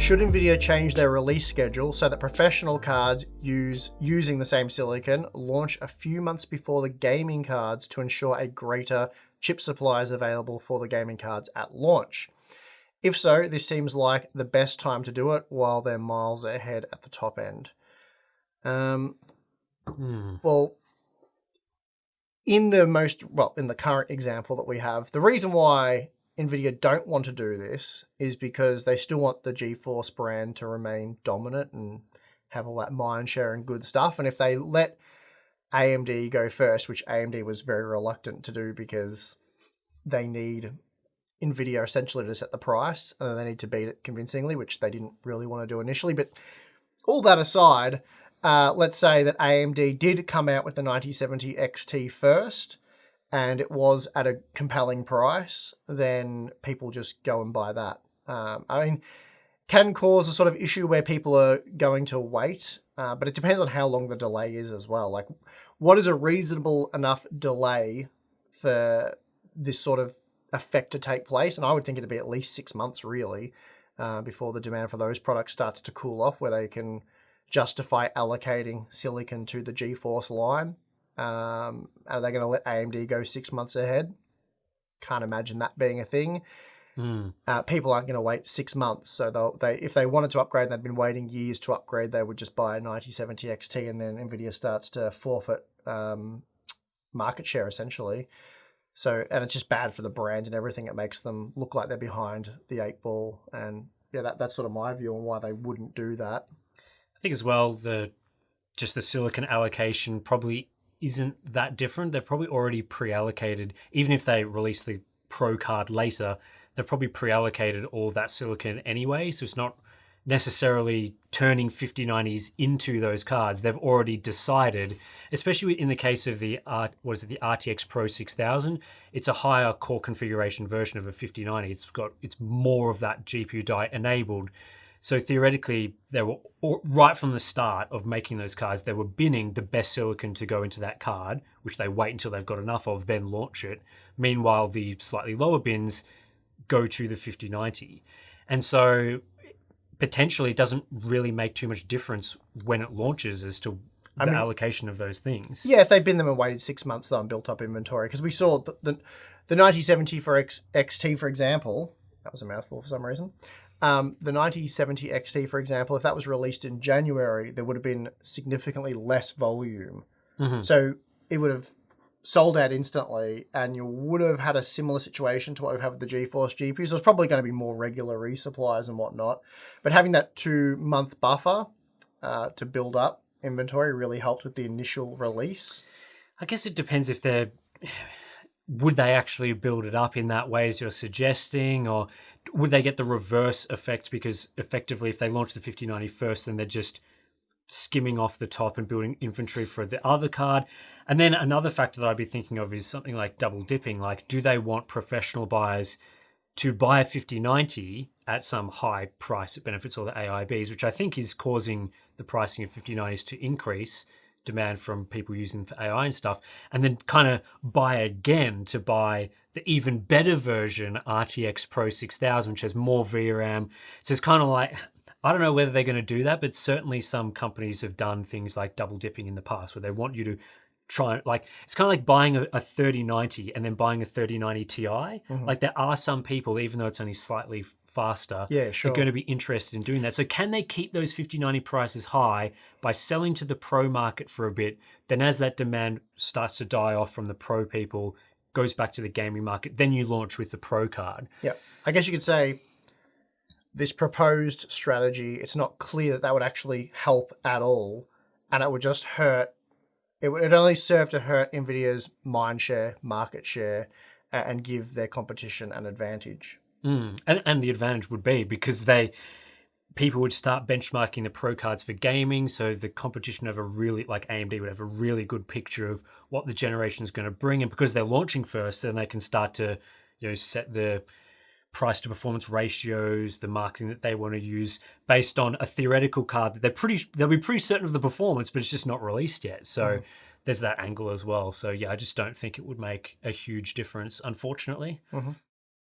Should Nvidia change their release schedule so that professional cards using the same silicon launch a few months before the gaming cards to ensure a greater chip supply is available for the gaming cards at launch? If so, this seems like the best time to do it while they're miles ahead at the top end. Well, in the current example that we have, the reason why Nvidia don't want to do this is because they still want the GeForce brand to remain dominant and have all that mind share and good stuff. And if they let AMD go first, which AMD was very reluctant to do because they need Nvidia essentially to set the price and then they need to beat it convincingly, which they didn't really want to do initially. But all that aside, let's say that AMD did come out with the 9070 XT first, and it was at a compelling price, then people just go and buy that. Can cause a sort of issue where people are going to wait, but it depends on how long the delay is as well. Like, what is a reasonable enough delay for this sort of effect to take place? And I would think it'd be at least 6 months, really, before the demand for those products starts to cool off, where they can justify allocating silicon to the GeForce line. Are they going to let AMD go 6 months ahead? Can't imagine that being a thing. People aren't going to wait 6 months. So if they wanted to upgrade and they'd been waiting years to upgrade, they would just buy a 9070 XT, and then Nvidia starts to forfeit market share, essentially. So, and it's just bad for the brand and everything. It makes them look like they're behind the 8-ball. And yeah, that's sort of my view on why they wouldn't do that. I think as well, the silicon allocation probably isn't that different. They've probably already pre-allocated, even if they release the Pro card later, they've probably pre-allocated all that silicon anyway. So it's not necessarily turning 5090s into those cards. They've already decided, especially in the case of the RTX Pro 6000, it's a higher core configuration version of a 5090. It's more of that GPU die enabled. So theoretically, they were right from the start of making those cards, they were binning the best silicon to go into that card, which they wait until they've got enough of, then launch it. Meanwhile, the slightly lower bins go to the 5090. And so potentially it doesn't really make too much difference when it launches as to the allocation of those things. Yeah, if they'd bin them and waited 6 months though and built up inventory, because we saw the 9070 for XT, for example, that was a mouthful for some reason. The 9070 XT, for example, if that was released in January, there would have been significantly less volume. So it would have sold out instantly, and you would have had a similar situation to what we have with the GeForce GPUs. So it's probably going to be more regular resupplies and whatnot. But having that 2-month buffer to build up inventory really helped with the initial release. I guess it depends if would they actually build it up in that way as you're suggesting, or would they get the reverse effect? Because effectively, if they launch the 5090 first, then they're just skimming off the top and building inventory for the other card. And then another factor that I'd be thinking of is something like double dipping. Like, do they want professional buyers to buy a 5090 at some high price that benefits all the AIBs, which I think is causing the pricing of 5090s to increase, demand from people using for AI and stuff, and then kind of buy again to buy the even better version RTX Pro 6000, which has more VRAM. So it's kind of like, I don't know whether they're going to do that, but certainly some companies have done things like double dipping in the past, where they want you to try, like, it's kind of like buying a 3090 and then buying a 3090 Ti. Like, there are some people, even though it's only slightly faster, yeah, sure, are going to be interested in doing that. So can they keep those 5090 prices high by selling to the pro market for a bit? Then as that demand starts to die off from the pro people, goes back to the gaming market, then you launch with the pro card. Yeah, I guess you could say this proposed strategy, it's not clear that would actually help at all, and it would just hurt. It would only serve to hurt Nvidia's mind share, market share, and give their competition an advantage. And the advantage would be because people would start benchmarking the pro cards for gaming, so the competition have a really, like AMD would have a really good picture of what the generation is going to bring, and because they're launching first, then they can start to, set the price to performance ratios, the marketing that they want to use based on a theoretical card that they'll be pretty certain of the performance, but it's just not released yet. So there's that angle as well. So yeah, I just don't think it would make a huge difference, unfortunately.